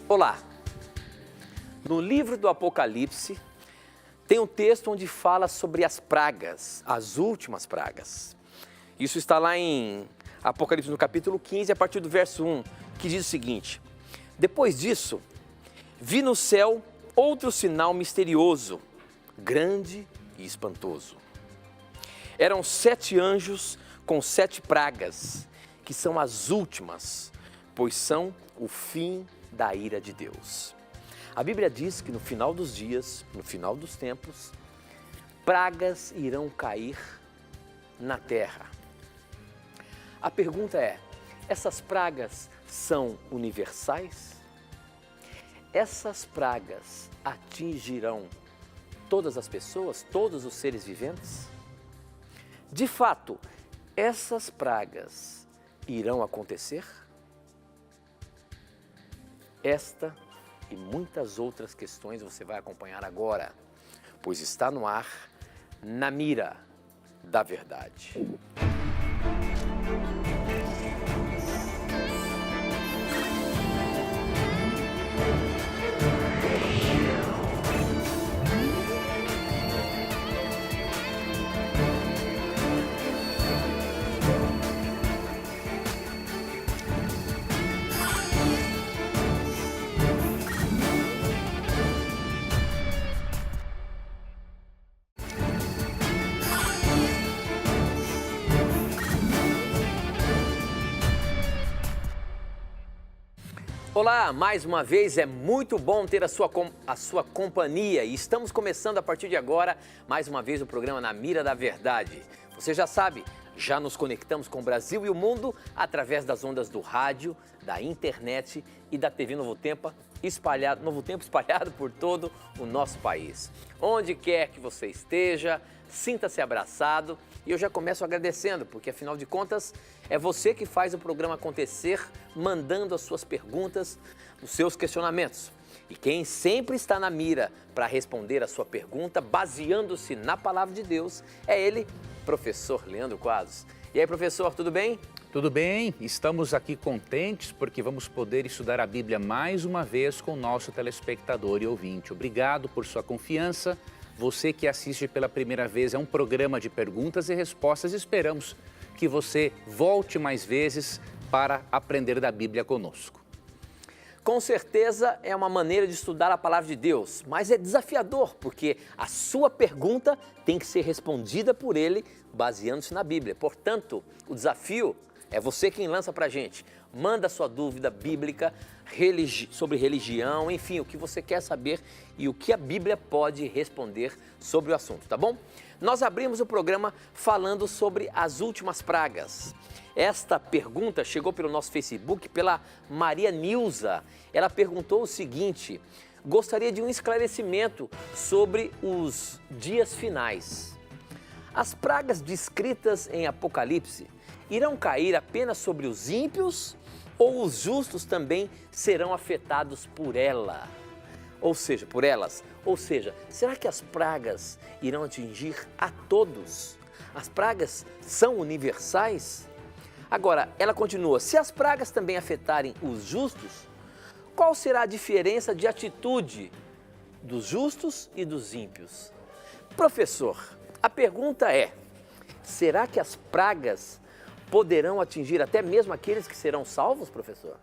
Olá! No livro do Apocalipse tem um texto onde fala sobre as pragas, as últimas pragas. Isso está lá em Apocalipse no capítulo 15, a partir do verso 1, que diz o seguinte: Depois disso, vi no céu outro sinal misterioso, grande e espantoso. Eram 7 anjos com 7 pragas, que são as últimas, pois são o fim da ira de Deus. A Bíblia diz que no final dos dias, no final dos tempos, pragas irão cair na terra. A pergunta é, essas pragas são universais? Essas pragas atingirão todas as pessoas, todos os seres viventes? De fato, essas pragas irão acontecer? Esta e muitas outras questões você vai acompanhar agora, pois está no ar, Na Mira da Verdade. Olá, mais uma vez é muito bom ter a sua companhia e estamos começando a partir de agora mais uma vez o programa Na Mira da Verdade. Você já sabe, já nos conectamos com o Brasil e o mundo através das ondas do rádio, da internet e da TV Novo Tempo espalhado por todo o nosso país. Onde quer que você esteja, sinta-se abraçado e eu já começo agradecendo, porque afinal de contas é você que faz o programa acontecer, mandando as suas perguntas, os seus questionamentos. E quem sempre está na mira para responder a sua pergunta, baseando-se na palavra de Deus, é ele, professor Leandro Quadros. E aí, professor, tudo bem? Tudo bem, estamos aqui contentes porque vamos poder estudar a Bíblia mais uma vez com o nosso telespectador e ouvinte. Obrigado por sua confiança. Você que assiste pela primeira vez, é um programa de perguntas e respostas. Esperamos que você volte mais vezes para aprender da Bíblia conosco. Com certeza é uma maneira de estudar a palavra de Deus, mas é desafiador, porque a sua pergunta tem que ser respondida por ele, baseando-se na Bíblia. Portanto, o desafio é você quem lança para a gente. Manda a sua dúvida bíblica sobre religião, enfim, o que você quer saber e o que a Bíblia pode responder sobre o assunto, tá bom? Nós abrimos o programa falando sobre as últimas pragas. Esta pergunta chegou pelo nosso Facebook, pela Maria Nilza. Ela perguntou o seguinte: gostaria de um esclarecimento sobre os dias finais. As pragas descritas em Apocalipse irão cair apenas sobre os ímpios ou os justos também serão afetados por ela? Por elas? Ou seja, será que as pragas irão atingir a todos? As pragas são universais? Agora, ela continua, se as pragas também afetarem os justos, qual será a diferença de atitude dos justos e dos ímpios? Professor, a pergunta é, será que as pragas poderão atingir até mesmo aqueles que serão salvos, professor?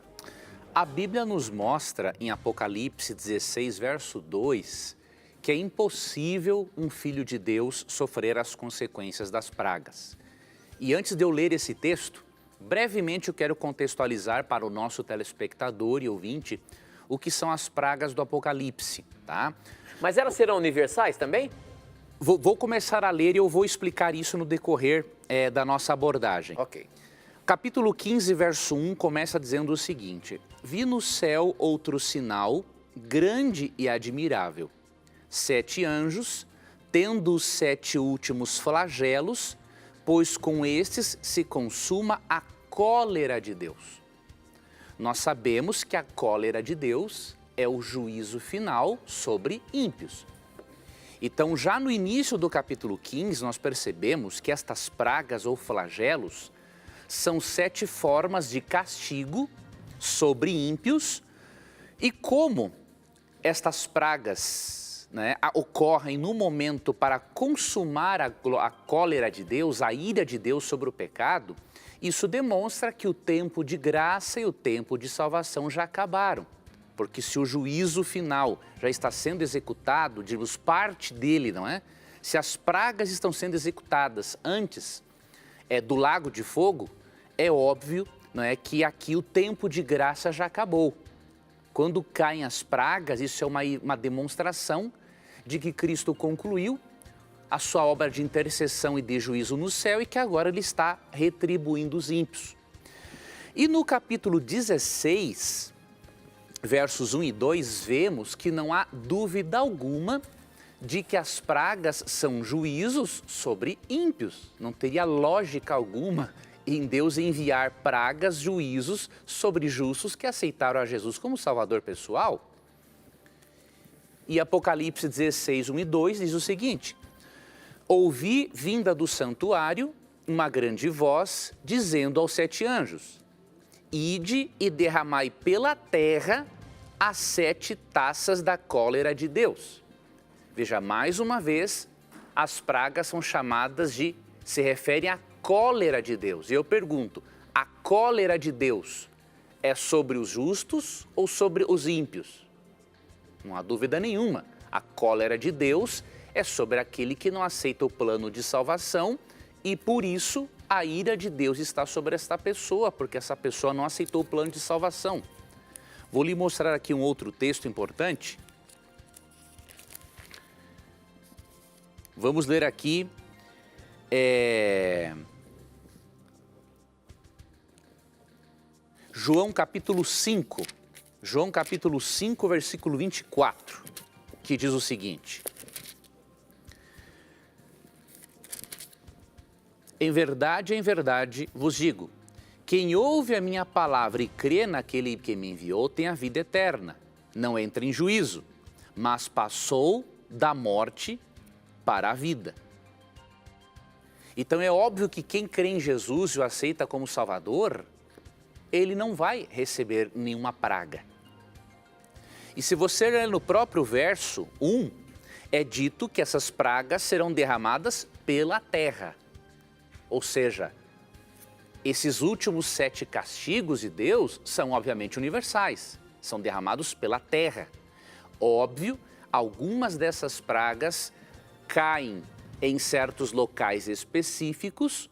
A Bíblia nos mostra em Apocalipse 16, verso 2, que é impossível um filho de Deus sofrer as consequências das pragas. E antes de eu ler esse texto, brevemente eu quero contextualizar para o nosso telespectador e ouvinte o que são as pragas do Apocalipse, tá? Mas elas serão universais também? Vou começar a ler e eu vou explicar isso no decorrer da nossa abordagem. Ok. Capítulo 15, verso 1, começa dizendo o seguinte: Vi no céu outro sinal, grande e admirável. 7 anjos, tendo os 7 últimos flagelos, pois com estes se consuma a cólera de Deus. Nós sabemos que a cólera de Deus é o juízo final sobre ímpios. Então, já no início do capítulo 15, nós percebemos que estas pragas ou flagelos são 7 formas de castigo sobre ímpios E como estas pragas, né, ocorrem no momento para consumar a cólera de Deus, a ira de Deus sobre o pecado, isso demonstra que o tempo de graça e o tempo de salvação já acabaram. Porque se o juízo final já está sendo executado, digamos, parte dele, não é? Se as pragas estão sendo executadas antes do lago de fogo, é óbvio, não é, que aqui o tempo de graça já acabou. Quando caem as pragas, isso é uma demonstração de que Cristo concluiu a sua obra de intercessão e de juízo no céu e que agora ele está retribuindo os ímpios. E no capítulo 16, versos 1 e 2, vemos que não há dúvida alguma de que as pragas são juízos sobre ímpios. Não teria lógica alguma em Deus enviar pragas, juízos sobre justos que aceitaram a Jesus como Salvador pessoal. E Apocalipse 16, 1 e 2 diz o seguinte: ouvi vinda do santuário uma grande voz dizendo aos 7 anjos: ide e derramai pela terra as 7 taças da cólera de Deus. Veja, mais uma vez, as pragas são chamadas se referem à cólera de Deus. E eu pergunto, a cólera de Deus é sobre os justos ou sobre os ímpios? Não há dúvida nenhuma. A cólera de Deus é sobre aquele que não aceita o plano de salvação e, por isso, a ira de Deus está sobre esta pessoa, porque essa pessoa não aceitou o plano de salvação. Vou lhe mostrar aqui um outro texto importante. Vamos ler aqui João capítulo 5, versículo 24, que diz o seguinte: em verdade vos digo, quem ouve a minha palavra e crê naquele que me enviou tem a vida eterna, não entra em juízo, mas passou da morte para a vida. Então é óbvio que quem crê em Jesus e o aceita como Salvador, ele não vai receber nenhuma praga. E se você ler no próprio verso 1, é dito que essas pragas serão derramadas pela terra. Ou seja, esses últimos 7 castigos de Deus são obviamente universais, são derramados pela terra. Óbvio, algumas dessas pragas caem em certos locais específicos,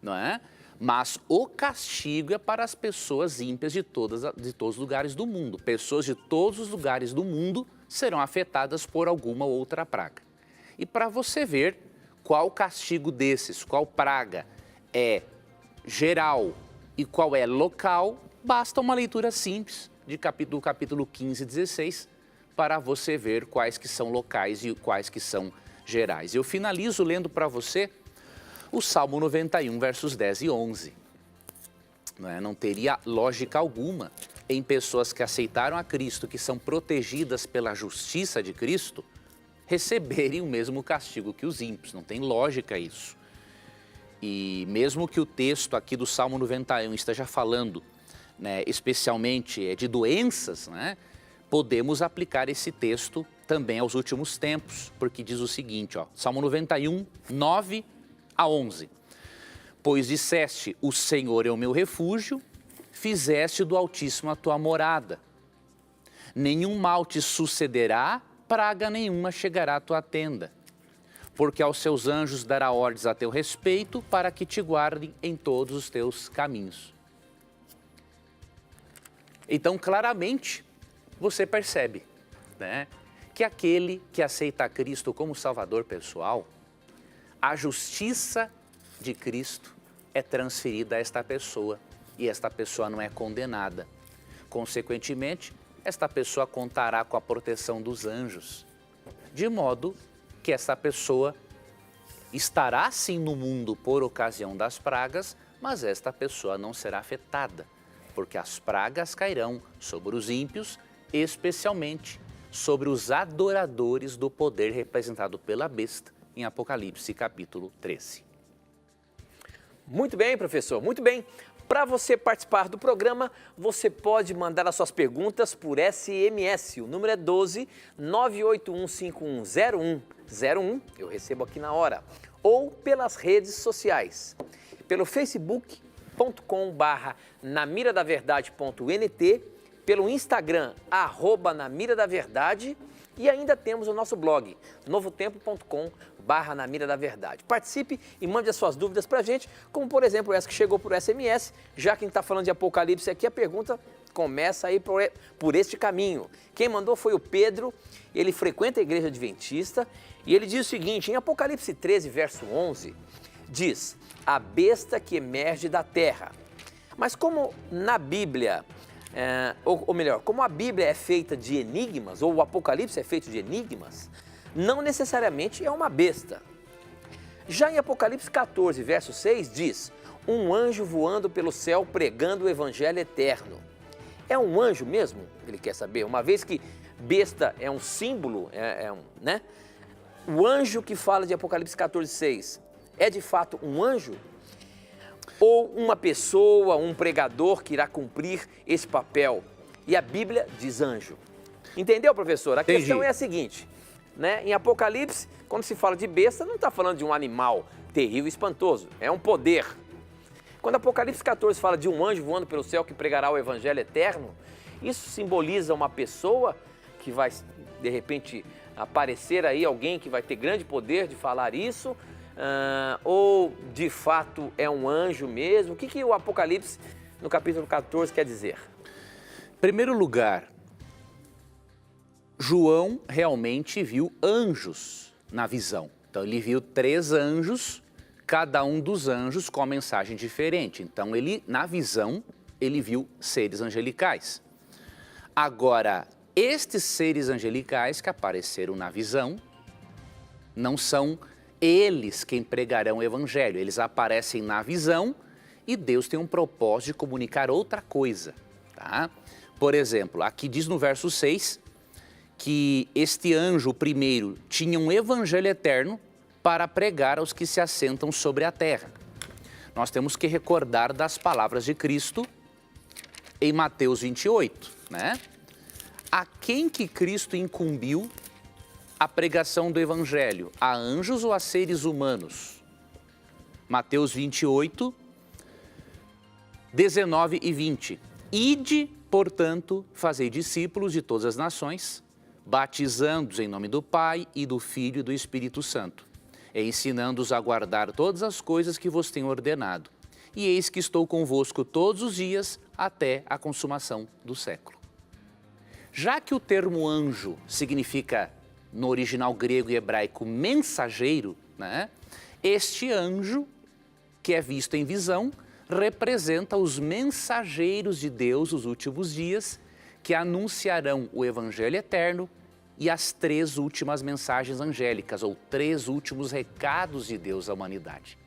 não é? Mas o castigo é para as pessoas ímpias de todos os lugares do mundo. Pessoas de todos os lugares do mundo serão afetadas por alguma outra praga. E para você ver qual castigo desses, qual praga é geral e qual é local, basta uma leitura simples do capítulo 15 e 16 para você ver quais que são locais e quais que são gerais. Eu finalizo lendo para você o Salmo 91, versos 10 e 11. Não teria lógica alguma em pessoas que aceitaram a Cristo, que são protegidas pela justiça de Cristo, receberem o mesmo castigo que os ímpios. Não tem lógica isso. E mesmo que o texto aqui do Salmo 91 esteja falando, especialmente de doenças, podemos aplicar esse texto também aos últimos tempos, porque diz o seguinte, Salmo 91, 9 a 11. Pois disseste, o Senhor é o meu refúgio, fizeste do Altíssimo a tua morada. Nenhum mal te sucederá, praga nenhuma chegará à tua tenda. Porque aos seus anjos dará ordens a teu respeito, para que te guardem em todos os teus caminhos. Então, claramente, você percebe, que aquele que aceita a Cristo como Salvador pessoal, a justiça de Cristo é transferida a esta pessoa e esta pessoa não é condenada. Consequentemente, esta pessoa contará com a proteção dos anjos, de modo que esta pessoa estará sim no mundo por ocasião das pragas, mas esta pessoa não será afetada, porque as pragas cairão sobre os ímpios, especialmente sobre os adoradores do poder representado pela besta em Apocalipse capítulo 13. Muito bem, professor, muito bem. Para você participar do programa, você pode mandar as suas perguntas por SMS. O número é 12 981510101. Eu recebo aqui na hora. Ou pelas redes sociais. Pelo facebook.com/namiradaverdade.nt, pelo Instagram, @namiradaverdade, e ainda temos o nosso blog, novotempo.com/namiradaverdade. Participe e mande as suas dúvidas para a gente, como por exemplo essa que chegou por SMS, já que a gente está falando de Apocalipse aqui, a pergunta começa aí por este caminho. Quem mandou foi o Pedro, ele frequenta a igreja adventista e ele diz o seguinte, em Apocalipse 13, verso 11, diz, a besta que emerge da terra. Mas como na Bíblia... ou melhor, como a Bíblia é feita de enigmas, ou o Apocalipse é feito de enigmas, não necessariamente é uma besta. Já em Apocalipse 14, verso 6, diz, um anjo voando pelo céu pregando o evangelho eterno. É um anjo mesmo? Ele quer saber, uma vez que besta é um símbolo, né? O anjo que fala de Apocalipse 14, 6, é de fato um anjo? Ou uma pessoa, um pregador que irá cumprir esse papel? E a Bíblia diz anjo. Entendeu, professor? A questão é a seguinte, né? Em Apocalipse, quando se fala de besta, não está falando de um animal terrível e espantoso, é um poder. Quando Apocalipse 14 fala de um anjo voando pelo céu que pregará o evangelho eterno, isso simboliza uma pessoa que vai, de repente, aparecer aí, alguém que vai ter grande poder de falar isso, ou de fato é um anjo mesmo? O que o Apocalipse no capítulo 14 quer dizer? Em primeiro lugar, João realmente viu anjos na visão. Então ele viu 3 anjos, cada um dos anjos com uma mensagem diferente. Então ele, na visão, ele viu seres angelicais. Agora, estes seres angelicais que apareceram na visão não são eles quem pregarão o evangelho, eles aparecem na visão e Deus tem um propósito de comunicar outra coisa, tá? Por exemplo, aqui diz no verso 6 que este anjo, o primeiro, tinha um evangelho eterno para pregar aos que se assentam sobre a terra. Nós temos que recordar das palavras de Cristo em Mateus 28, né? A quem que Cristo incumbiu a pregação do evangelho, a anjos ou a seres humanos? Mateus 28, 19 e 20. Ide, portanto, fazei discípulos de todas as nações, batizando-os em nome do Pai e do Filho e do Espírito Santo, e ensinando-os a guardar todas as coisas que vos tenho ordenado. E eis que estou convosco todos os dias até a consumação do século. Já que o termo anjo significa, no original grego e hebraico, mensageiro, né? Este anjo, que é visto em visão, representa os mensageiros de Deus nos últimos dias, que anunciarão o evangelho eterno e as 3 últimas mensagens angélicas, ou 3 últimos recados de Deus à humanidade.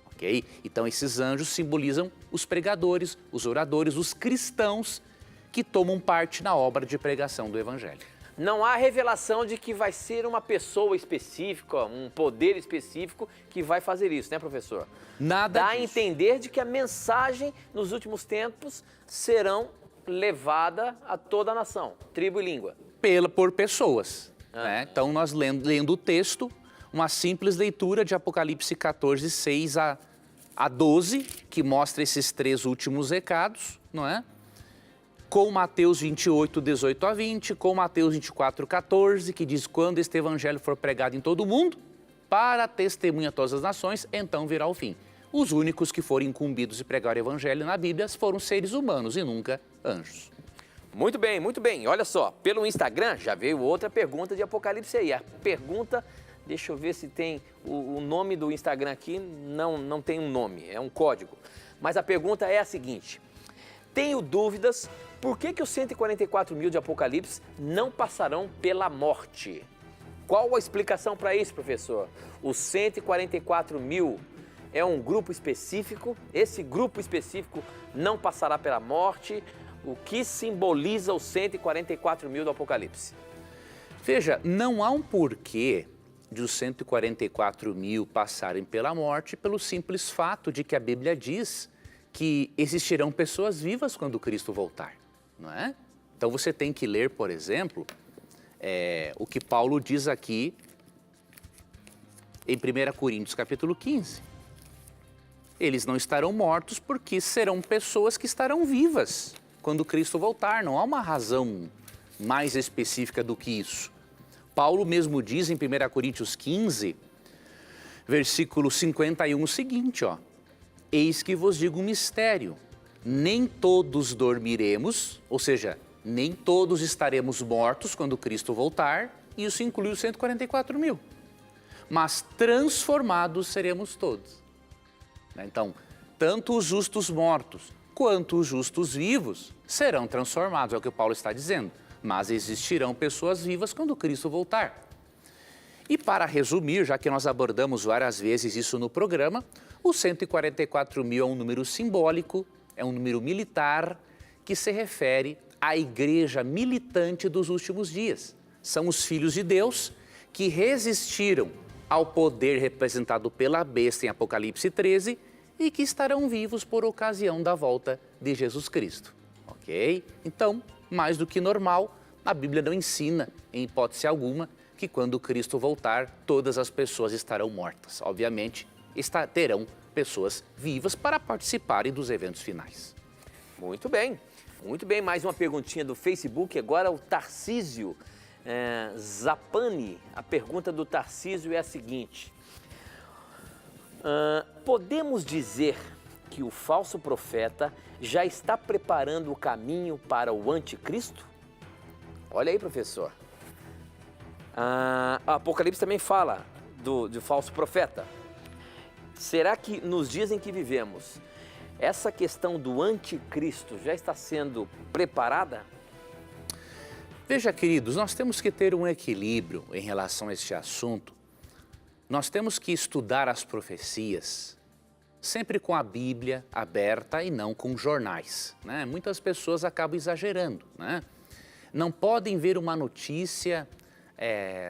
Ok? Então esses anjos simbolizam os pregadores, os oradores, os cristãos que tomam parte na obra de pregação do evangelho. Não há revelação de que vai ser uma pessoa específica, um poder específico que vai fazer isso, né, professor? Nada Dá a disso. entender de que a mensagem nos últimos tempos serão levada a toda a nação, tribo e língua. Por pessoas. Né? Então nós lendo o texto, uma simples leitura de Apocalipse 14, 6 a 12, que mostra esses 3 últimos recados, não é? Com Mateus 28, 18 a 20, com Mateus 24, 14, que diz, quando este evangelho for pregado em todo o mundo, para testemunha a todas as nações, então virá o fim. Os únicos que foram incumbidos de pregar o evangelho na Bíblia foram seres humanos e nunca anjos. Muito bem, muito bem. Olha só, pelo Instagram já veio outra pergunta de Apocalipse aí. A pergunta, deixa eu ver se tem o nome do Instagram aqui, não tem um nome, é um código. Mas a pergunta é a seguinte, tenho dúvidas, por que os 144 mil de Apocalipse não passarão pela morte? Qual a explicação para isso, professor? Os 144 mil é um grupo específico, esse grupo específico não passará pela morte. O que simboliza os 144 mil do Apocalipse? Veja, não há um porquê de os 144 mil passarem pela morte pelo simples fato de que a Bíblia diz que existirão pessoas vivas quando Cristo voltar, não é? Então você tem que ler, por exemplo, o que Paulo diz aqui em 1 Coríntios capítulo 15. Eles não estarão mortos porque serão pessoas que estarão vivas quando Cristo voltar. Não há uma razão mais específica do que isso. Paulo mesmo diz em 1 Coríntios 15, versículo 51, o seguinte, ó. Eis que vos digo um mistério, nem todos dormiremos, ou seja, nem todos estaremos mortos quando Cristo voltar, e isso inclui os 144 mil. Mas transformados seremos todos. Então, tanto os justos mortos quanto os justos vivos serão transformados, é o que o Paulo está dizendo. Mas existirão pessoas vivas quando Cristo voltar. E para resumir, já que nós abordamos várias vezes isso no programa, os 144 mil é um número simbólico, é um número militar, que se refere à igreja militante dos últimos dias. São os filhos de Deus que resistiram ao poder representado pela besta em Apocalipse 13 e que estarão vivos por ocasião da volta de Jesus Cristo. Ok? Então, mais do que normal, a Bíblia não ensina, em hipótese alguma, que quando Cristo voltar, todas as pessoas estarão mortas. Obviamente, terão pessoas vivas para participarem dos eventos finais. Muito bem, muito bem. Mais uma perguntinha do Facebook, agora o Tarcísio Zapani. A pergunta do Tarcísio é a seguinte. Podemos dizer que o falso profeta já está preparando o caminho para o anticristo? Olha aí, professor. A Apocalipse também fala do falso profeta. Será que nos dias em que vivemos, essa questão do anticristo já está sendo preparada? Veja, queridos, nós temos que ter um equilíbrio em relação a este assunto. Nós temos que estudar as profecias sempre com a Bíblia aberta e não com jornais, né? Muitas pessoas acabam exagerando, né? Não podem ver uma notícia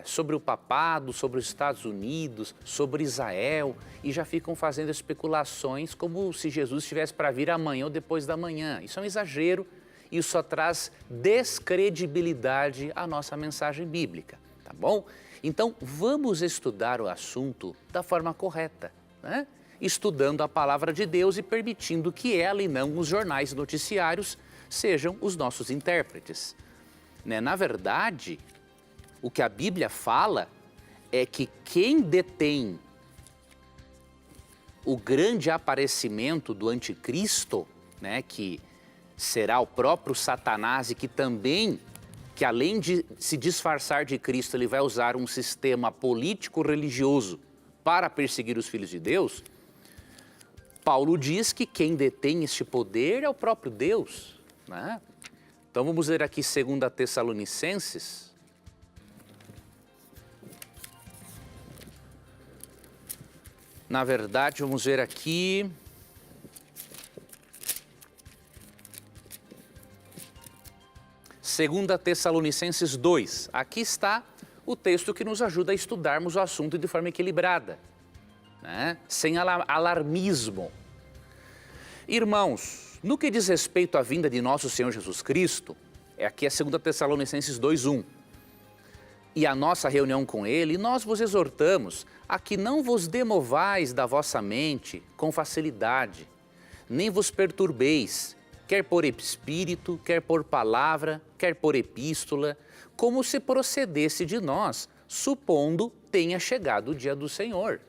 sobre o papado, sobre os Estados Unidos, sobre Israel e já ficam fazendo especulações como se Jesus estivesse para vir amanhã ou depois da manhã. Isso é um exagero e isso só traz descredibilidade à nossa mensagem bíblica, tá bom? Então, vamos estudar o assunto da forma correta, né? Estudando a palavra de Deus e permitindo que ela e não os jornais e noticiários sejam os nossos intérpretes. Na verdade, o que a Bíblia fala é que quem detém o grande aparecimento do anticristo, né, que será o próprio Satanás e que além de se disfarçar de Cristo, ele vai usar um sistema político-religioso para perseguir os filhos de Deus, Paulo diz que quem detém este poder é o próprio Deus, né? Então vamos ler aqui 2 Tessalonicenses. Na verdade, vamos ver aqui. Segunda Tessalonicenses 2. Aqui está o texto que nos ajuda a estudarmos o assunto de forma equilibrada, né? Sem alarmismo. Irmãos, no que diz respeito à vinda de nosso Senhor Jesus Cristo, aqui é 2 Tessalonicenses 2:1. E a nossa reunião com Ele, nós vos exortamos a que não vos demovais da vossa mente com facilidade, nem vos perturbeis, quer por espírito, quer por palavra, quer por epístola, como se procedesse de nós, supondo tenha chegado o dia do Senhor.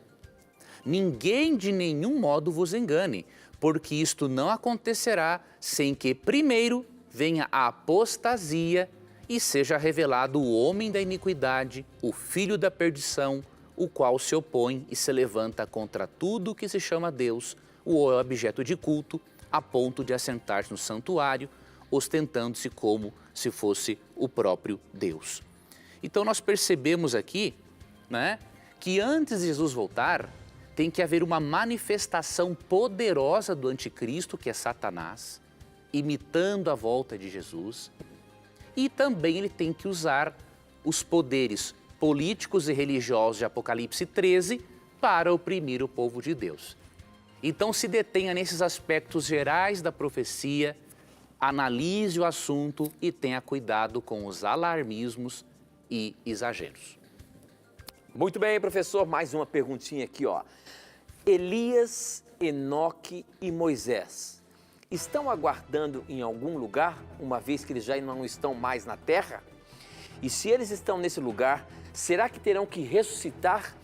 Ninguém de nenhum modo vos engane, porque isto não acontecerá sem que primeiro venha a apostasia e seja revelado o homem da iniquidade, o filho da perdição, o qual se opõe e se levanta contra tudo que se chama Deus, o objeto de culto, a ponto de assentar-se no santuário, ostentando-se como se fosse o próprio Deus. Então nós percebemos aqui, né, que antes de Jesus voltar, tem que haver uma manifestação poderosa do anticristo, que é Satanás, imitando a volta de Jesus. E também ele tem que usar os poderes políticos e religiosos de Apocalipse 13 para oprimir o povo de Deus. Então se detenha nesses aspectos gerais da profecia, analise o assunto e tenha cuidado com os alarmismos e exageros. Muito bem, professor, mais uma perguntinha aqui, ó. Elias, Enoque e Moisés estão aguardando em algum lugar, uma vez que eles já não estão mais na terra? E se eles estão nesse lugar, será que terão que ressuscitar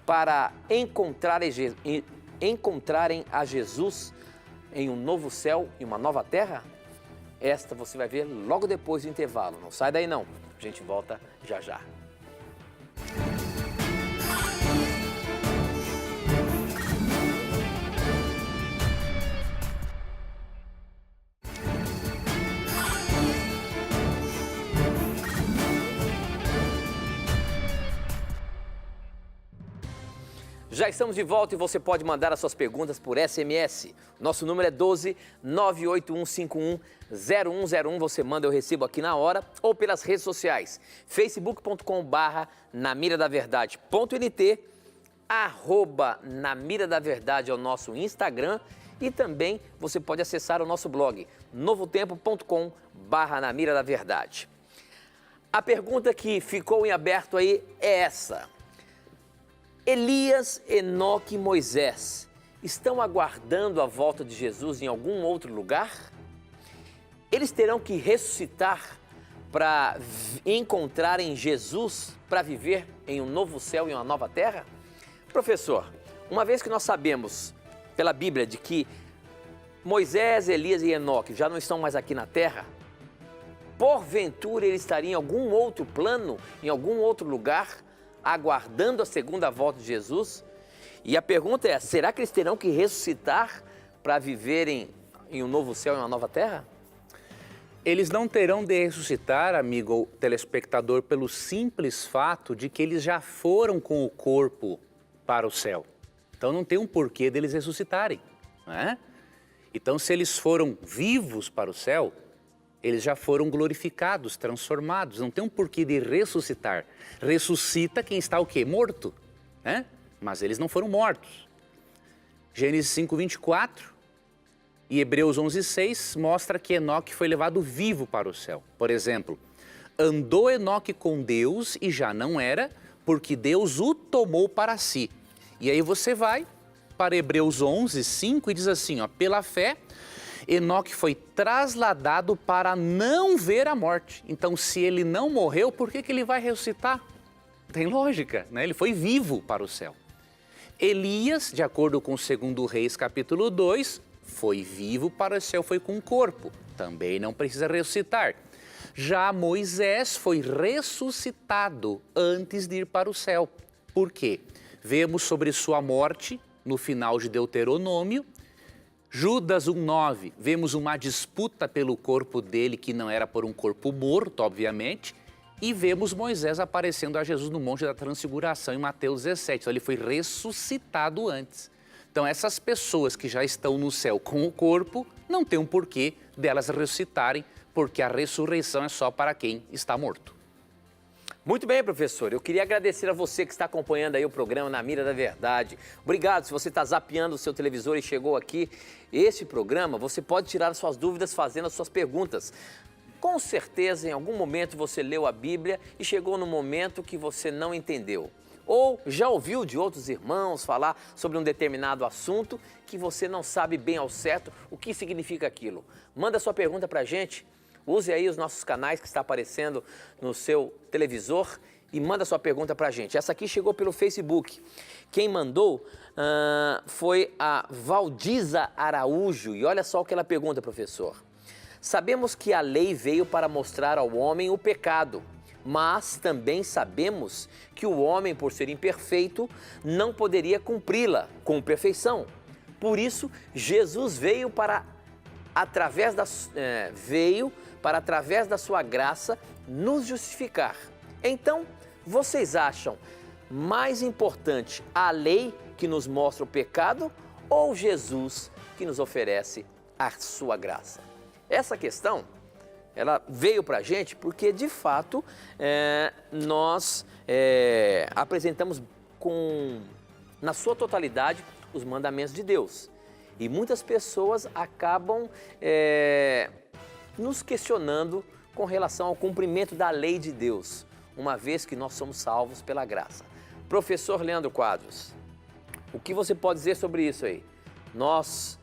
para encontrarem a Jesus em um novo céu e uma nova terra? Esta você vai ver logo depois do intervalo. Não sai daí não, a gente volta já já. Já estamos de volta e você pode mandar as suas perguntas por SMS. Nosso número é 12 98151 0101. Você manda, eu recebo aqui na hora, ou pelas redes sociais. facebook.com/namiradaverdade.nt, @namiradaverdade é o nosso Instagram, e também você pode acessar o nosso blog, novotempo.com/namiradaverdade. A pergunta que ficou em aberto aí é essa. Elias, Enoque e Moisés estão aguardando a volta de Jesus em algum outro lugar? Eles terão que ressuscitar para encontrarem Jesus para viver em um novo céu e uma nova terra? Professor, uma vez que nós sabemos pela Bíblia de que Moisés, Elias e Enoque já não estão mais aqui na terra, porventura ele estaria em algum outro plano, em algum outro lugar, aguardando a segunda volta de Jesus? E a pergunta é, será que eles terão que ressuscitar para viverem em um novo céu e uma nova terra? Eles não terão de ressuscitar, amigo ou telespectador, pelo simples fato de que eles já foram com o corpo para o céu. Então não tem um porquê deles ressuscitarem, não é? Então se eles foram vivos para o céu, eles já foram glorificados, transformados, não tem um porquê de ressuscitar. Ressuscita quem está o quê? Morto, né? Mas eles não foram mortos. Gênesis 5:24 e Hebreus 11:6 mostra que Enoque foi levado vivo para o céu. Por exemplo, andou Enoque com Deus e já não era, porque Deus o tomou para si. E aí você vai para Hebreus 11:5 e diz assim, ó, pela fé, Enoque foi trasladado para não ver a morte. Então, se ele não morreu, por que ele vai ressuscitar? Tem lógica, né? Ele foi vivo para o céu. Elias, de acordo com 2 Reis, capítulo 2, foi vivo para o céu, foi com o corpo. Também não precisa ressuscitar. Já Moisés foi ressuscitado antes de ir para o céu. Por quê? Vemos sobre sua morte no final de Deuteronômio. Judas 1:9, vemos uma disputa pelo corpo dele, que não era por um corpo morto, obviamente, e vemos Moisés aparecendo a Jesus no Monte da Transfiguração em Mateus 17, então ele foi ressuscitado antes. Então essas pessoas que já estão no céu com o corpo, não tem um porquê delas ressuscitarem, porque a ressurreição é só para quem está morto. Muito bem, professor. Eu queria agradecer a você que está acompanhando aí o programa Na Mira da Verdade. Obrigado. Se você está zapeando o seu televisor e chegou aqui, este programa, você pode tirar suas dúvidas fazendo as suas perguntas. Com certeza, em algum momento você leu a Bíblia e chegou no momento que você não entendeu. Ou já ouviu de outros irmãos falar sobre um determinado assunto que você não sabe bem ao certo o que significa aquilo. Manda sua pergunta para a gente. Use aí os nossos canais que está aparecendo no seu televisor e manda sua pergunta para a gente. Essa aqui chegou pelo Facebook. Quem mandou foi a Valdiza Araújo. E olha só o que ela pergunta, professor. Sabemos que a lei veio para mostrar ao homem o pecado, mas também sabemos que o homem, por ser imperfeito, não poderia cumpri-la com perfeição. Por isso, Jesus veio para através da sua graça, nos justificar. Então, vocês acham mais importante a lei que nos mostra o pecado ou Jesus que nos oferece a sua graça? Essa questão, ela veio para a gente porque, de fato, nós apresentamos na sua totalidade os mandamentos de Deus. E muitas pessoas acabam nos questionando com relação ao cumprimento da lei de Deus, uma vez que nós somos salvos pela graça. Professor Leandro Quadros, o que você pode dizer sobre isso aí? Nós,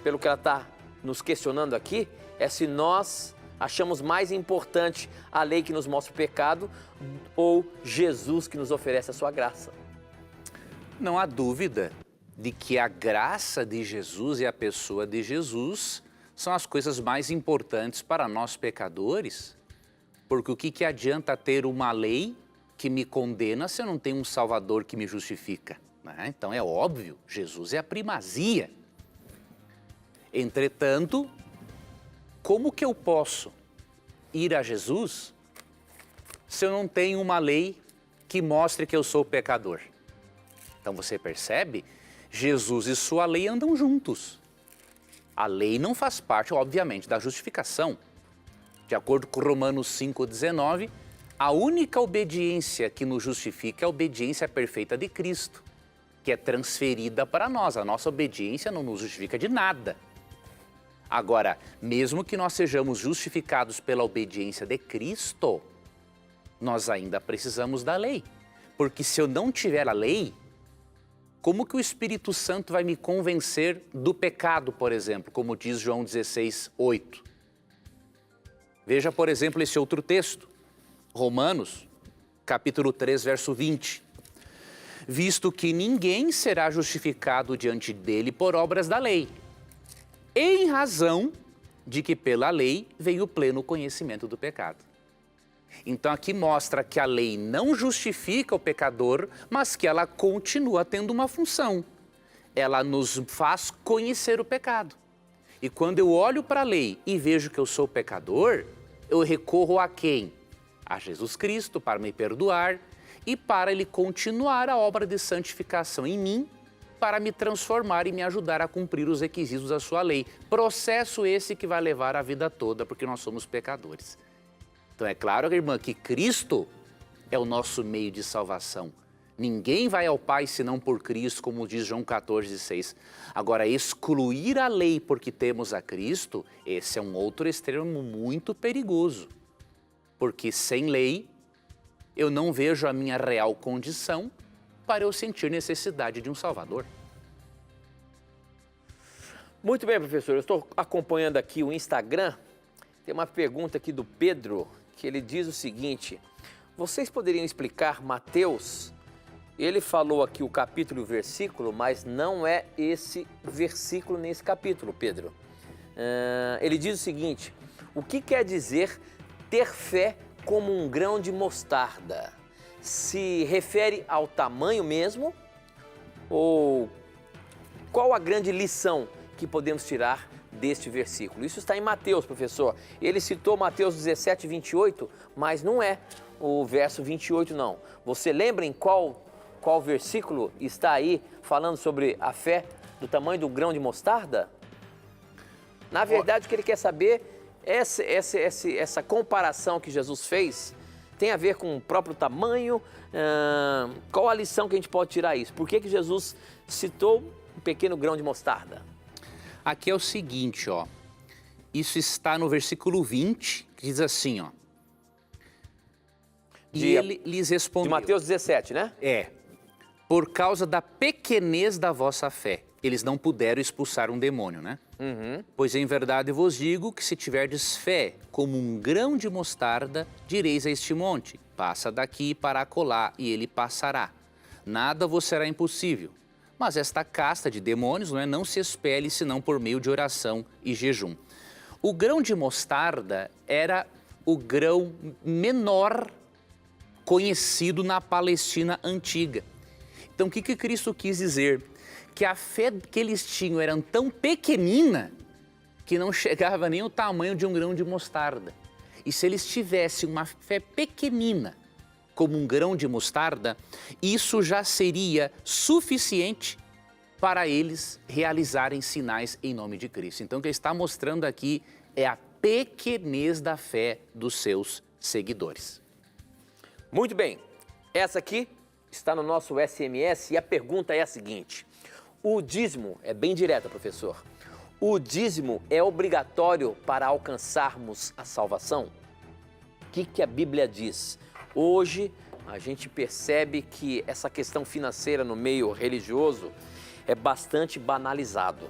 pelo que ela está nos questionando aqui, é se nós achamos mais importante a lei que nos mostra o pecado ou Jesus que nos oferece a sua graça. Não há dúvida de que a graça de Jesus e a pessoa de Jesus são as coisas mais importantes para nós pecadores, porque o que adianta ter uma lei que me condena se eu não tenho um Salvador que me justifica, né? Então é óbvio, Jesus é a primazia. Entretanto, como que eu posso ir a Jesus se eu não tenho uma lei que mostre que eu sou pecador? Então você percebe, Jesus e sua lei andam juntos. A lei não faz parte, obviamente, da justificação. De acordo com Romanos 5,19, a única obediência que nos justifica é a obediência perfeita de Cristo, que é transferida para nós. A nossa obediência não nos justifica de nada. Agora, mesmo que nós sejamos justificados pela obediência de Cristo, nós ainda precisamos da lei. Porque se eu não tiver a lei, como que o Espírito Santo vai me convencer do pecado, por exemplo, como diz João 16:8? Veja, por exemplo, esse outro texto, Romanos, capítulo 3, verso 20. Visto que ninguém será justificado diante dele por obras da lei, em razão de que pela lei veio o pleno conhecimento do pecado. Então aqui mostra que a lei não justifica o pecador, mas que ela continua tendo uma função. Ela nos faz conhecer o pecado. E quando eu olho para a lei e vejo que eu sou pecador, eu recorro a quem? A Jesus Cristo para me perdoar e para Ele continuar a obra de santificação em mim, para me transformar e me ajudar a cumprir os requisitos da sua lei. Processo esse que vai levar a vida toda, porque nós somos pecadores. Então é claro, irmã, que Cristo é o nosso meio de salvação. Ninguém vai ao Pai senão por Cristo, como diz João 14,6. Agora, excluir a lei porque temos a Cristo, esse é um outro extremo muito perigoso. Porque sem lei, eu não vejo a minha real condição para eu sentir necessidade de um Salvador. Muito bem, professor. Eu estou acompanhando aqui o Instagram. Tem uma pergunta aqui do Pedro, que ele diz o seguinte: vocês poderiam explicar Mateus? Ele falou aqui o capítulo e o versículo, mas não é esse versículo nesse capítulo, Pedro. Ele diz o seguinte: o que quer dizer ter fé como um grão de mostarda? Se refere ao tamanho mesmo? Ou qual a grande lição que podemos tirar deste versículo? Isso está em Mateus, professor. Ele citou Mateus 17, 28, mas não é o verso 28, não. Você lembra em qual versículo está aí falando sobre a fé do tamanho do grão de mostarda? Na verdade, o que ele quer saber, essa comparação que Jesus fez, tem a ver com o próprio tamanho. Qual a lição que a gente pode tirar isso? Por que Jesus citou um pequeno grão de mostarda? Aqui é o seguinte, ó. Isso está no versículo 20, que diz assim, ó. E ele lhes respondeu. De Mateus 17, né? É. Por causa da pequenez da vossa fé. Eles não puderam expulsar um demônio, né? Uhum. Pois em verdade vos digo que se tiverdes fé como um grão de mostarda, direis a este monte, passa daqui para acolá, e ele passará. Nada vos será impossível. Mas esta casta de demônios não se expele senão por meio de oração e jejum. O grão de mostarda era o grão menor conhecido na Palestina antiga. Então o que Cristo quis dizer? Que a fé que eles tinham era tão pequenina que não chegava nem o tamanho de um grão de mostarda. E se eles tivessem uma fé pequenina, como um grão de mostarda, isso já seria suficiente para eles realizarem sinais em nome de Cristo. Então o que ele está mostrando aqui é a pequenez da fé dos seus seguidores. Muito bem. Essa aqui está no nosso SMS e a pergunta é a seguinte: o dízimo, é bem direta, professor, o dízimo é obrigatório para alcançarmos a salvação? O que a Bíblia diz? Hoje a gente percebe que essa questão financeira no meio religioso é bastante banalizado.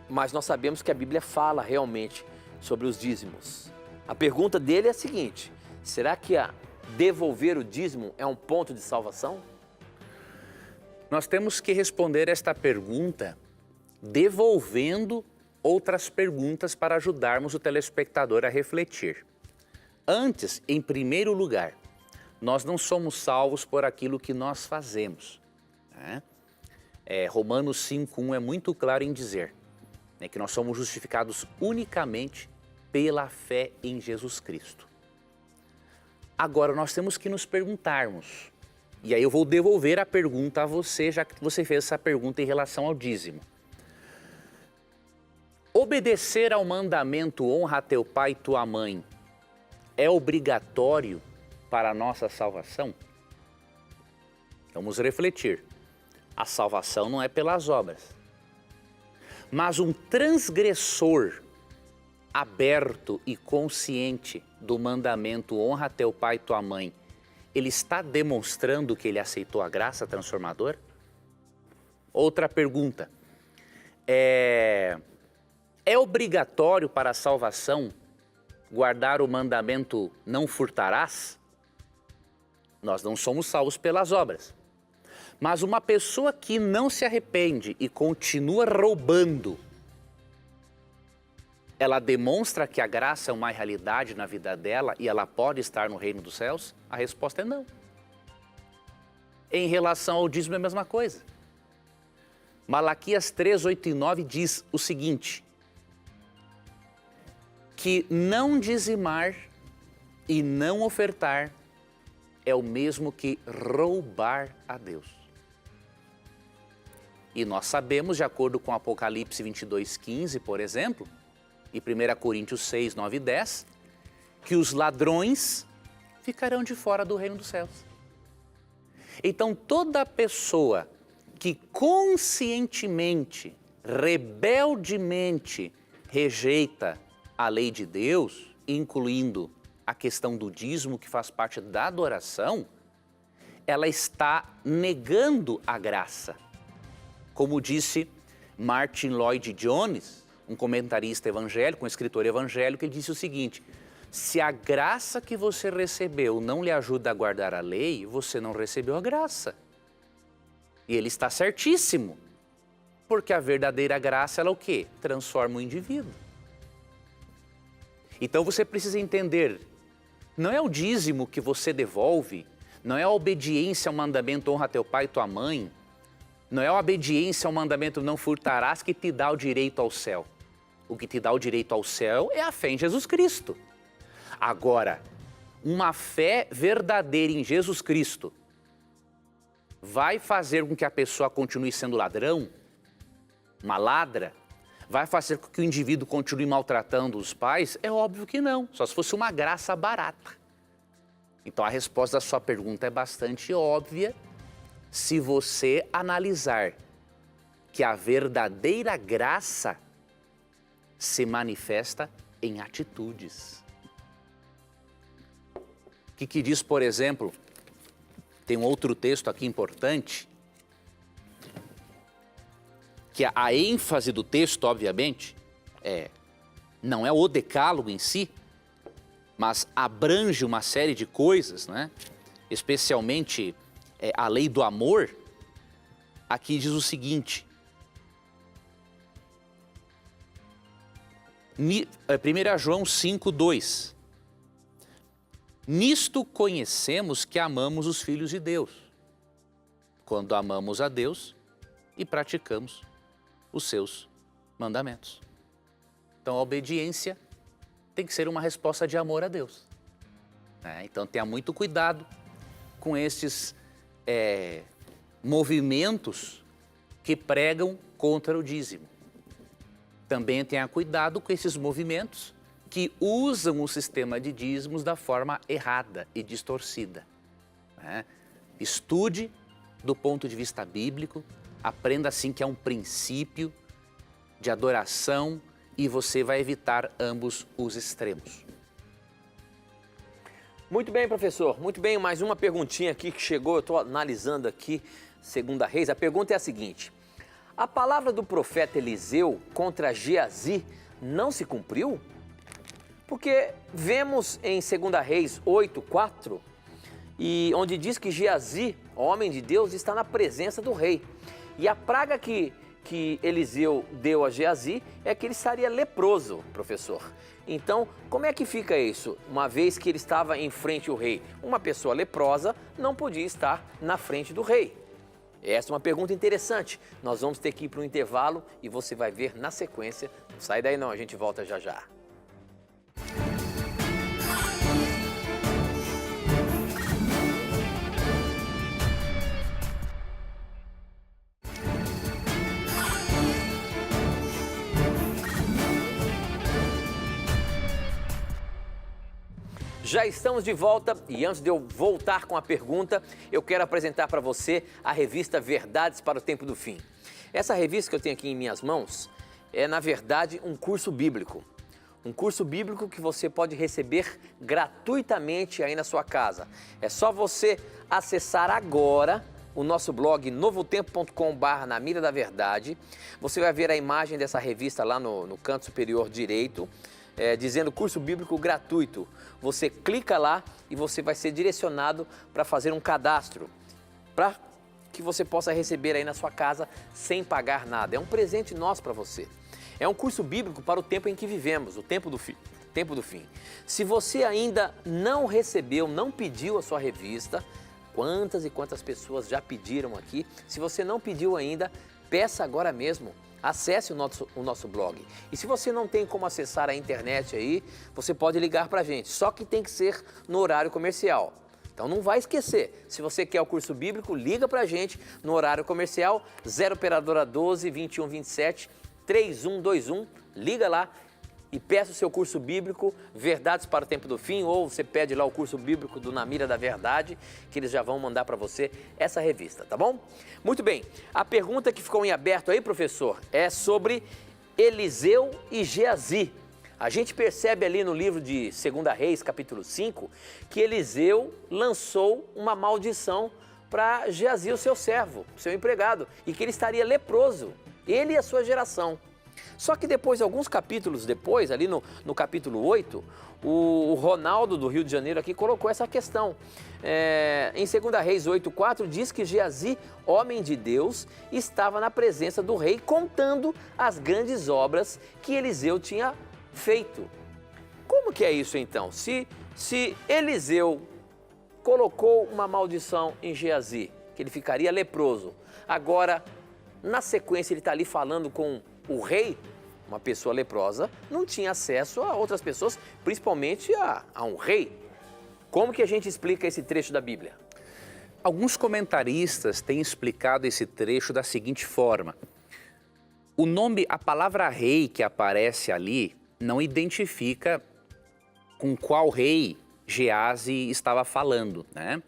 Mas nós sabemos que a Bíblia fala realmente sobre os dízimos. A pergunta dele é a seguinte: será que devolver o dízimo é um ponto de salvação? Nós temos que responder esta pergunta devolvendo outras perguntas para ajudarmos o telespectador a refletir. Antes, em primeiro lugar, nós não somos salvos por aquilo que nós fazemos, né? Romanos 5:1 é muito claro em dizer, né, que nós somos justificados unicamente pela fé em Jesus Cristo. Agora, nós temos que nos perguntarmos, e aí eu vou devolver a pergunta a você, já que você fez essa pergunta em relação ao dízimo. Obedecer ao mandamento honra teu pai e tua mãe é obrigatório para a nossa salvação? Vamos refletir. A salvação não é pelas obras. Mas um transgressor aberto e consciente do mandamento honra teu pai e tua mãe, ele está demonstrando que ele aceitou a graça transformadora? Outra pergunta. É obrigatório para a salvação guardar o mandamento não furtarás? Nós não somos salvos pelas obras. Mas uma pessoa que não se arrepende e continua roubando, ela demonstra que a graça é uma realidade na vida dela e ela pode estar no reino dos céus? A resposta é não. Em relação ao dízimo é a mesma coisa. Malaquias 3, 8 e 9 diz o seguinte: que não dizimar e não ofertar é o mesmo que roubar a Deus. E nós sabemos, de acordo com Apocalipse 22:15, por exemplo, e 1 Coríntios 6, 9 e 10, que os ladrões ficarão de fora do reino dos céus. Então, toda pessoa que conscientemente, rebeldemente rejeita a lei de Deus, incluindo a questão do dízimo, que faz parte da adoração, ela está negando a graça. Como disse Martin Lloyd Jones, um comentarista evangélico, um escritor evangélico, ele disse o seguinte: se a graça que você recebeu não lhe ajuda a guardar a lei, você não recebeu a graça. E ele está certíssimo, porque a verdadeira graça, ela é o quê? Transforma o indivíduo. Então você precisa entender, não é o dízimo que você devolve, não é a obediência ao mandamento honra teu pai e tua mãe, não é a obediência ao mandamento não furtarás que te dá o direito ao céu. O que te dá o direito ao céu é a fé em Jesus Cristo. Agora, uma fé verdadeira em Jesus Cristo vai fazer com que a pessoa continue sendo ladrão, uma ladra? Vai fazer com que o indivíduo continue maltratando os pais? É óbvio que não, só se fosse uma graça barata. Então a resposta da sua pergunta é bastante óbvia se você analisar que a verdadeira graça se manifesta em atitudes. O que diz, por exemplo, tem um outro texto aqui importante, que a ênfase do texto, obviamente, não é o decálogo em si, mas abrange uma série de coisas, né? Especialmente a lei do amor. Aqui diz o seguinte, 1 João 5, 2. Nisto conhecemos que amamos os filhos de Deus, quando amamos a Deus e praticamos os seus mandamentos. Então a obediência tem que ser uma resposta de amor a Deus. Então tenha muito cuidado com estes movimentos que pregam contra o dízimo. Também tenha cuidado com esses movimentos que usam o sistema de dízimos da forma errada e distorcida, né? Estude do ponto de vista bíblico, aprenda assim que é um princípio de adoração e você vai evitar ambos os extremos. Muito bem, professor. Muito bem, mais uma perguntinha aqui que chegou, eu estou analisando aqui, Segunda Reis. A pergunta é a seguinte: a palavra do profeta Eliseu contra Geazi não se cumpriu? Porque vemos em 2 Reis 8:4, e onde diz que Geazi, homem de Deus, está na presença do rei. E a praga que Eliseu deu a Geazi é que ele estaria leproso, professor. Então, como é que fica isso? Uma vez que ele estava em frente ao rei, uma pessoa leprosa não podia estar na frente do rei. Essa é uma pergunta interessante. Nós vamos ter que ir para um intervalo e você vai ver na sequência. Não sai daí não, a gente volta já já. Já estamos de volta e antes de eu voltar com a pergunta, eu quero apresentar para você a revista Verdades para o Tempo do Fim. Essa revista que eu tenho aqui em minhas mãos é, na verdade, um curso bíblico. Um curso bíblico que você pode receber gratuitamente aí na sua casa. É só você acessar agora o nosso blog novotempo.com/na mira da verdade. Você vai ver a imagem dessa revista lá no canto superior direito, dizendo curso bíblico gratuito. Você clica lá e você vai ser direcionado para fazer um cadastro, para que você possa receber aí na sua casa sem pagar nada. É um presente nosso para você. É um curso bíblico para o tempo em que vivemos, o tempo do fim. Tempo do fim. Se você ainda não recebeu, não pediu a sua revista, quantas e quantas pessoas já pediram aqui? Se você não pediu ainda, peça agora mesmo. Acesse o nosso blog. E se você não tem como acessar a internet aí, você pode ligar para a gente. Só que tem que ser no horário comercial. Então não vai esquecer. Se você quer o curso bíblico, liga para a gente no horário comercial 0 operadora 12 21 27 3121. Liga lá e peça o seu curso bíblico Verdades para o Tempo do Fim, ou você pede lá o curso bíblico do Na Mira da Verdade, que eles já vão mandar para você essa revista, tá bom? Muito bem, a pergunta que ficou em aberto aí, professor, é sobre Eliseu e Geazi. A gente percebe ali no livro de 2 Reis, capítulo 5, que Eliseu lançou uma maldição para Geazi, o seu servo, o seu empregado, e que ele estaria leproso, ele e a sua geração. Só que depois, alguns capítulos depois, ali no capítulo 8, o Ronaldo do Rio de Janeiro aqui colocou essa questão. Em 2 Reis 8:4 diz que Geazi, homem de Deus, estava na presença do rei contando as grandes obras que Eliseu tinha feito. Como que é isso então? Se Eliseu colocou uma maldição em Geazi, que ele ficaria leproso, agora, na sequência, ele está ali falando com o rei, uma pessoa leprosa, não tinha acesso a outras pessoas, principalmente a um rei. Como que a gente explica esse trecho da Bíblia? Alguns comentaristas têm explicado esse trecho da seguinte forma. A palavra rei que aparece ali não identifica com qual rei Geazi estava falando, né?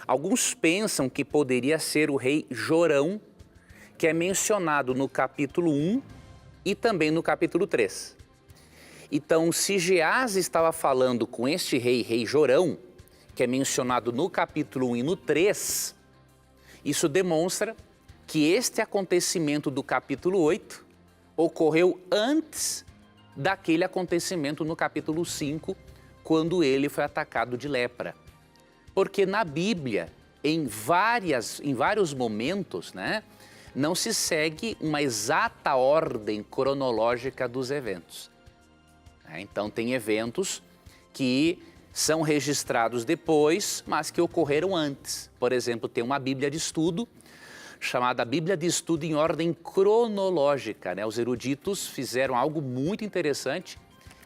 Alguns pensam que poderia ser o rei Jorão, que é mencionado no capítulo 1 e também no capítulo 3. Então, se Geazi estava falando com este rei Jorão, que é mencionado no capítulo 1 e no 3, isso demonstra que este acontecimento do capítulo 8 ocorreu antes daquele acontecimento no capítulo 5, quando ele foi atacado de lepra. Porque na Bíblia, em vários momentos, né, não se segue uma exata ordem cronológica dos eventos. Então, tem eventos que são registrados depois, mas que ocorreram antes. Por exemplo, tem uma Bíblia de estudo, chamada Bíblia de Estudo em Ordem Cronológica, né? Os eruditos fizeram algo muito interessante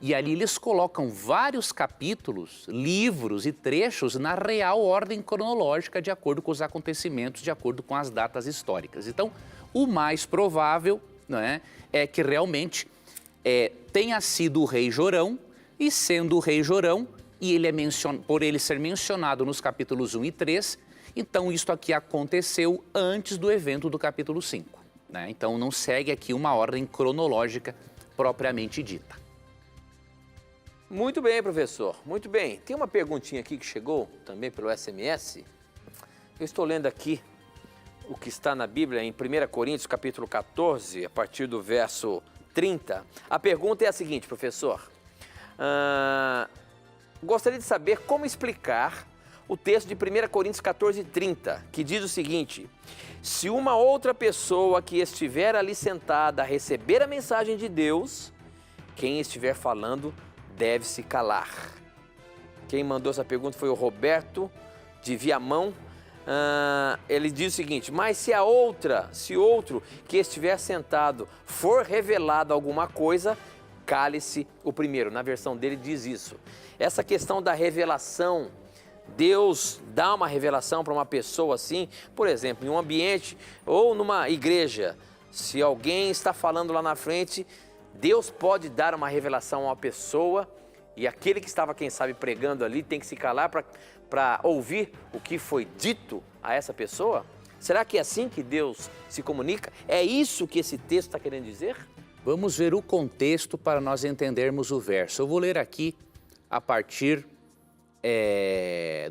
e ali eles colocam vários capítulos, livros e trechos na real ordem cronológica, de acordo com os acontecimentos, de acordo com as datas históricas. Então, o mais provável, né, é que realmente tenha sido o rei Jorão E sendo o rei Jorão, e ele por ele ser mencionado nos capítulos 1 e 3, então isto aqui aconteceu antes do evento do capítulo 5. Né? Então não segue aqui uma ordem cronológica propriamente dita. Muito bem, professor. Muito bem. Tem uma perguntinha aqui que chegou também pelo SMS. Eu estou lendo aqui o que está na Bíblia em 1 Coríntios, capítulo 14, a partir do verso 30. A pergunta é a seguinte, professor. Gostaria de saber como explicar o texto de 1 Coríntios 14, 30, que diz o seguinte: se uma outra pessoa que estiver ali sentada receber a mensagem de Deus, quem estiver falando deve se calar. Quem mandou essa pergunta foi o Roberto de Viamão. Ele diz o seguinte: mas se outro que estiver sentado for revelado alguma coisa, cale-se o primeiro. Na versão dele diz isso. Essa questão da revelação, Deus dá uma revelação para uma pessoa assim, por exemplo, em um ambiente ou numa igreja, se alguém está falando lá na frente, Deus pode dar uma revelação a uma pessoa e aquele que estava, quem sabe, pregando ali tem que se calar para ouvir o que foi dito a essa pessoa? Será que é assim que Deus se comunica? É isso que esse texto está querendo dizer? Vamos ver o contexto para nós entendermos o verso. Eu vou ler aqui a partir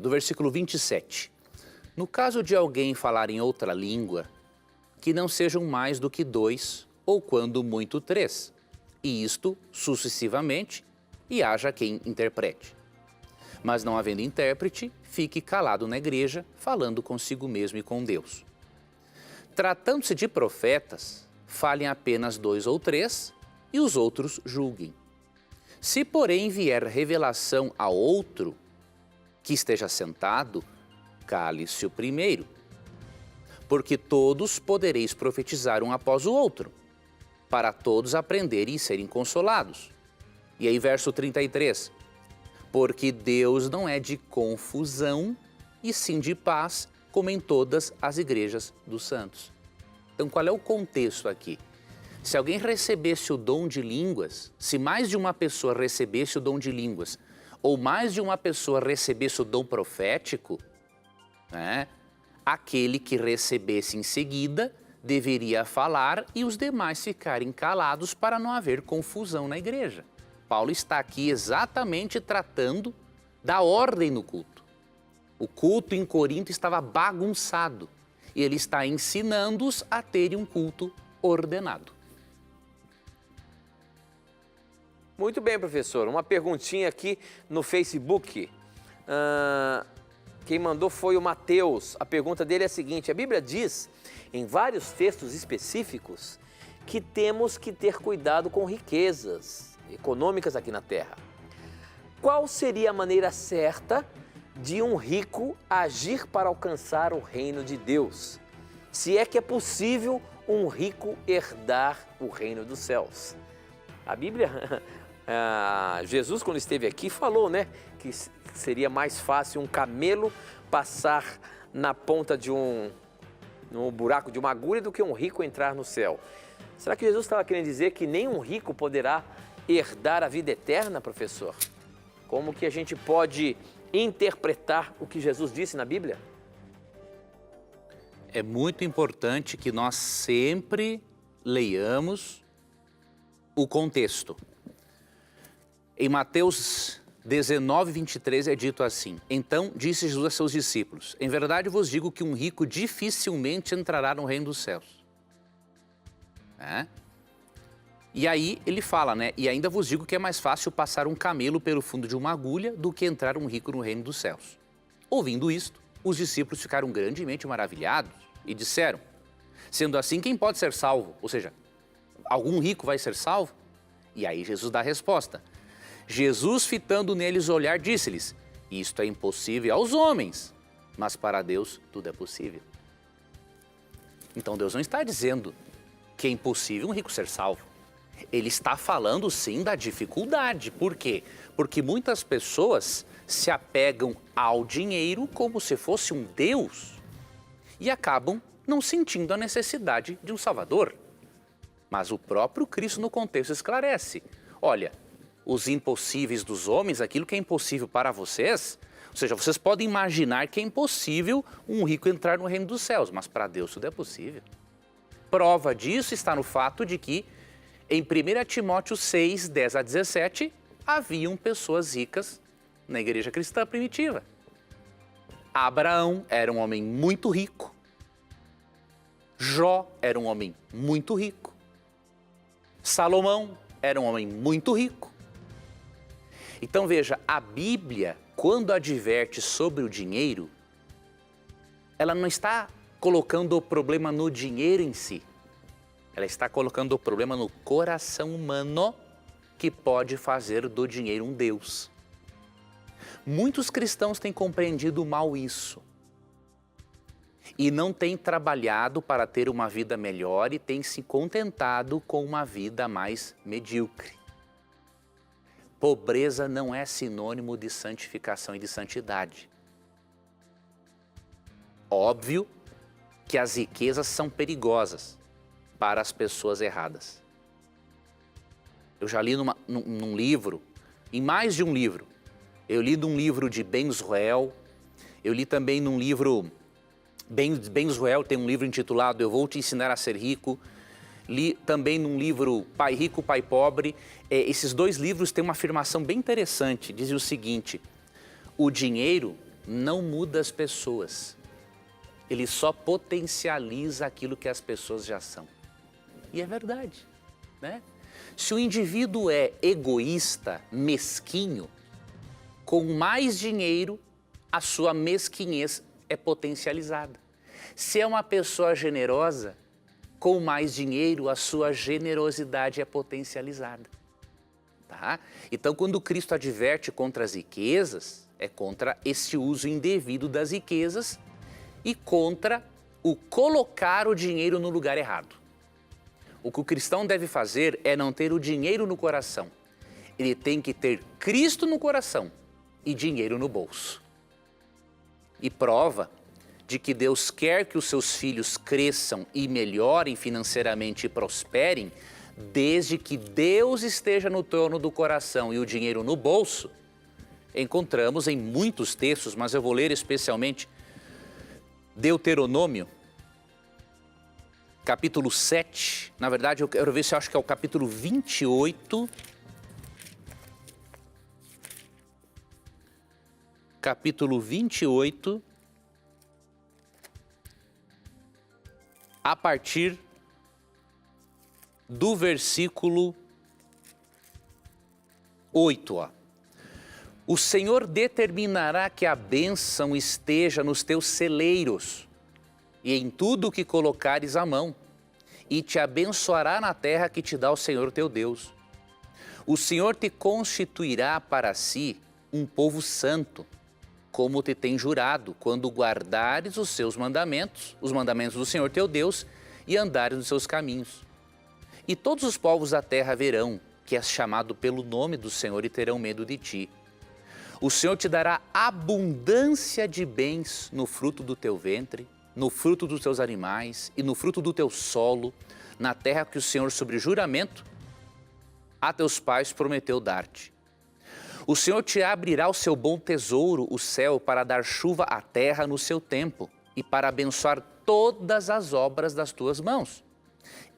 do versículo 27. No caso de alguém falar em outra língua, que não sejam mais do que 2, ou quando muito 3, e isto sucessivamente, e haja quem interprete. Mas não havendo intérprete, fique calado na igreja, falando consigo mesmo e com Deus. Tratando-se de profetas, falem apenas 2 ou 3, e os outros julguem. Se, porém, vier revelação a outro que esteja sentado, cale-se o primeiro. Porque todos podereis profetizar um após o outro, para todos aprenderem e serem consolados. E aí, verso 33. Porque Deus não é de confusão, e sim de paz, como em todas as igrejas dos santos. Então, qual é o contexto aqui? Se alguém recebesse o dom de línguas, se mais de uma pessoa recebesse o dom de línguas, ou mais de uma pessoa recebesse o dom profético, né, aquele que recebesse em seguida deveria falar e os demais ficarem calados para não haver confusão na igreja. Paulo está aqui exatamente tratando da ordem no culto. O culto em Corinto estava bagunçado e ele está ensinando-os a terem um culto ordenado. Muito bem, professor. Uma perguntinha aqui no Facebook. Quem mandou foi o Mateus. A pergunta dele é a seguinte: a Bíblia diz, em vários textos específicos, que temos que ter cuidado com riquezas econômicas aqui na terra. Qual seria a maneira certa de um rico agir para alcançar o reino de Deus? Se é que é possível um rico herdar o reino dos céus. A Bíblia, Jesus, quando esteve aqui, falou, né, que seria mais fácil um camelo passar na ponta no buraco de uma agulha do que um rico entrar no céu. Será que Jesus estava querendo dizer que nem um rico poderá herdar a vida eterna, professor? Como que a gente pode interpretar o que Jesus disse na Bíblia? É muito importante que nós sempre leiamos o contexto. Em Mateus 19, 23 é dito assim: então disse Jesus a seus discípulos, em verdade vos digo que um rico dificilmente entrará no reino dos céus. E aí ele fala, né? E ainda vos digo que é mais fácil passar um camelo pelo fundo de uma agulha do que entrar um rico no reino dos céus. Ouvindo isto, os discípulos ficaram grandemente maravilhados e disseram, sendo assim, quem pode ser salvo? Ou seja, algum rico vai ser salvo? E aí Jesus dá a resposta. Jesus, fitando neles o olhar, disse-lhes, isto é impossível aos homens, mas para Deus tudo é possível. Então Deus não está dizendo que é impossível um rico ser salvo. Ele está falando sim da dificuldade. Por quê? Porque muitas pessoas se apegam ao dinheiro como se fosse um Deus e acabam não sentindo a necessidade de um Salvador. Mas o próprio Cristo no contexto esclarece. Olha, os impossíveis dos homens, aquilo que é impossível para vocês, ou seja, vocês podem imaginar que é impossível um rico entrar no reino dos céus, mas para Deus tudo é possível. Prova disso está no fato de que em 1 Timóteo 6, 10 a 17, haviam pessoas ricas na igreja cristã primitiva. Abraão era um homem muito rico. Jó era um homem muito rico. Salomão era um homem muito rico. Então veja, a Bíblia, quando adverte sobre o dinheiro, ela não está colocando o problema no dinheiro em si. Ela está colocando o problema no coração humano que pode fazer do dinheiro um Deus. Muitos cristãos têm compreendido mal isso e não têm trabalhado para ter uma vida melhor e têm se contentado com uma vida mais medíocre. Pobreza não é sinônimo de santificação e de santidade. Óbvio que as riquezas são perigosas para as pessoas erradas. Eu já li num livro, em mais de um livro. Eu li num livro de Ben Israel, eu li também num livro, Ben Israel tem um livro intitulado Eu Vou Te Ensinar a Ser Rico. Li também num livro Pai Rico, Pai Pobre. Esses dois livros têm uma afirmação bem interessante. Dizem o seguinte: o dinheiro não muda as pessoas, ele só potencializa aquilo que as pessoas já são. E é verdade, né? Se o indivíduo é egoísta, mesquinho, com mais dinheiro, a sua mesquinhez é potencializada. Se é uma pessoa generosa, com mais dinheiro, a sua generosidade é potencializada. Tá? Então, quando Cristo adverte contra as riquezas, é contra esse uso indevido das riquezas e contra o colocar o dinheiro no lugar errado. O que o cristão deve fazer é não ter o dinheiro no coração. Ele tem que ter Cristo no coração e dinheiro no bolso. E prova de que Deus quer que os seus filhos cresçam e melhorem financeiramente e prosperem, desde que Deus esteja no trono do coração e o dinheiro no bolso, encontramos em muitos textos, mas eu vou ler especialmente Deuteronômio, capítulo 7, na verdade eu quero ver se eu acho que é o capítulo 28, capítulo 28, a partir do versículo 8, ó. O Senhor determinará que a bênção esteja nos teus celeiros e em tudo o que colocares a mão, e te abençoará na terra que te dá o Senhor teu Deus. O Senhor te constituirá para si um povo santo, como te tem jurado, quando guardares os seus mandamentos, os mandamentos do Senhor teu Deus, e andares nos seus caminhos. E todos os povos da terra verão que és chamado pelo nome do Senhor e terão medo de ti. O Senhor te dará abundância de bens no fruto do teu ventre, no fruto dos teus animais e no fruto do teu solo, na terra que o Senhor, sobre juramento, a teus pais prometeu dar-te. O Senhor te abrirá o seu bom tesouro, o céu, para dar chuva à terra no seu tempo e para abençoar todas as obras das tuas mãos.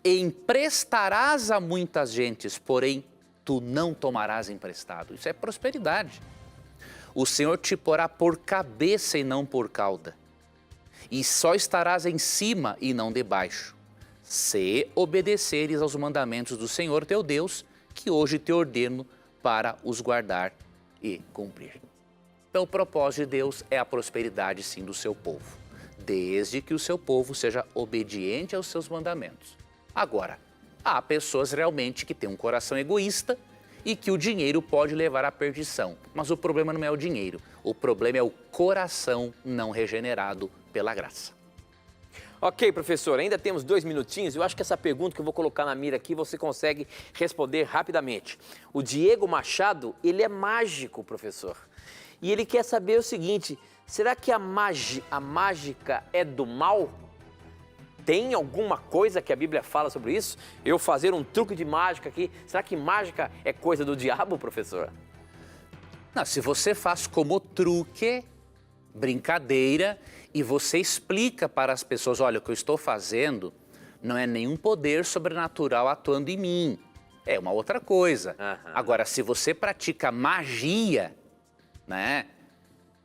Emprestarás a muitas gentes, porém tu não tomarás emprestado. Isso é prosperidade. O Senhor te porá por cabeça e não por cauda, e só estarás em cima e não debaixo, se obedeceres aos mandamentos do Senhor teu Deus, que hoje te ordeno para os guardar e cumprir. Então o propósito de Deus é a prosperidade sim do seu povo, desde que o seu povo seja obediente aos seus mandamentos. Agora, há pessoas realmente que têm um coração egoísta e que o dinheiro pode levar à perdição. Mas o problema não é o dinheiro, o problema é o coração não regenerado pela graça. Ok, professor, ainda temos 2 minutinhos. Eu acho que essa pergunta que eu vou colocar na mira aqui, você consegue responder rapidamente. O Diego Machado, ele é mágico, professor. E ele quer saber o seguinte: será que a mágica é do mal? Tem alguma coisa que a Bíblia fala sobre isso? Eu fazer um truque de mágica aqui, será que mágica é coisa do diabo, professor? Não, se você faz como truque, brincadeira, e você explica para as pessoas, olha, o que eu estou fazendo não é nenhum poder sobrenatural atuando em mim, é uma outra coisa. Agora, se você pratica magia, né,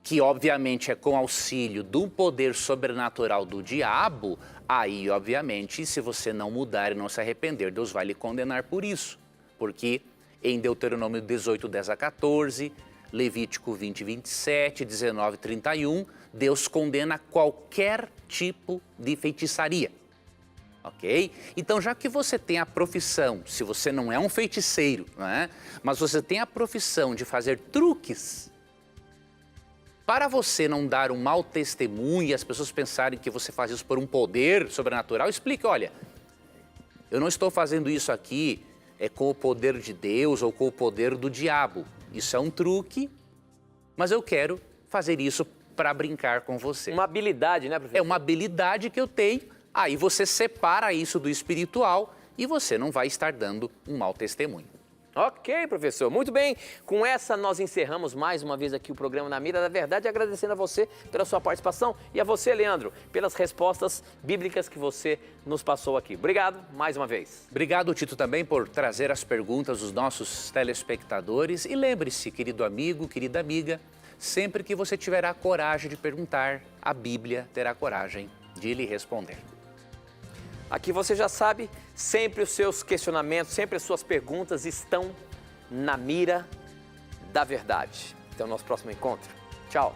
que obviamente é com auxílio do poder sobrenatural do diabo, aí, obviamente, se você não mudar e não se arrepender, Deus vai lhe condenar por isso. Porque em Deuteronômio 18, 10 a 14, Levítico 20, 27, 19, 31, Deus condena qualquer tipo de feitiçaria. Ok? Então, já que você tem a profissão, se você não é um feiticeiro, né, mas você tem a profissão de fazer truques, para você não dar um mau testemunho e as pessoas pensarem que você faz isso por um poder sobrenatural, explique, olha, eu não estou fazendo isso aqui com o poder de Deus ou com o poder do diabo. Isso é um truque, mas eu quero fazer isso para brincar com você. Uma habilidade, né, professor? É uma habilidade que eu tenho, aí você separa isso do espiritual e você não vai estar dando um mau testemunho. Ok, professor. Muito bem. Com essa, nós encerramos mais uma vez aqui o programa Na Mira da Verdade, agradecendo a você pela sua participação e a você, Leandro, pelas respostas bíblicas que você nos passou aqui. Obrigado mais uma vez. Obrigado, Tito, também por trazer as perguntas dos nossos telespectadores. E lembre-se, querido amigo, querida amiga, sempre que você tiver a coragem de perguntar, a Bíblia terá coragem de lhe responder. Aqui você já sabe, sempre os seus questionamentos, sempre as suas perguntas estão na mira da verdade. Até o nosso próximo encontro. Tchau.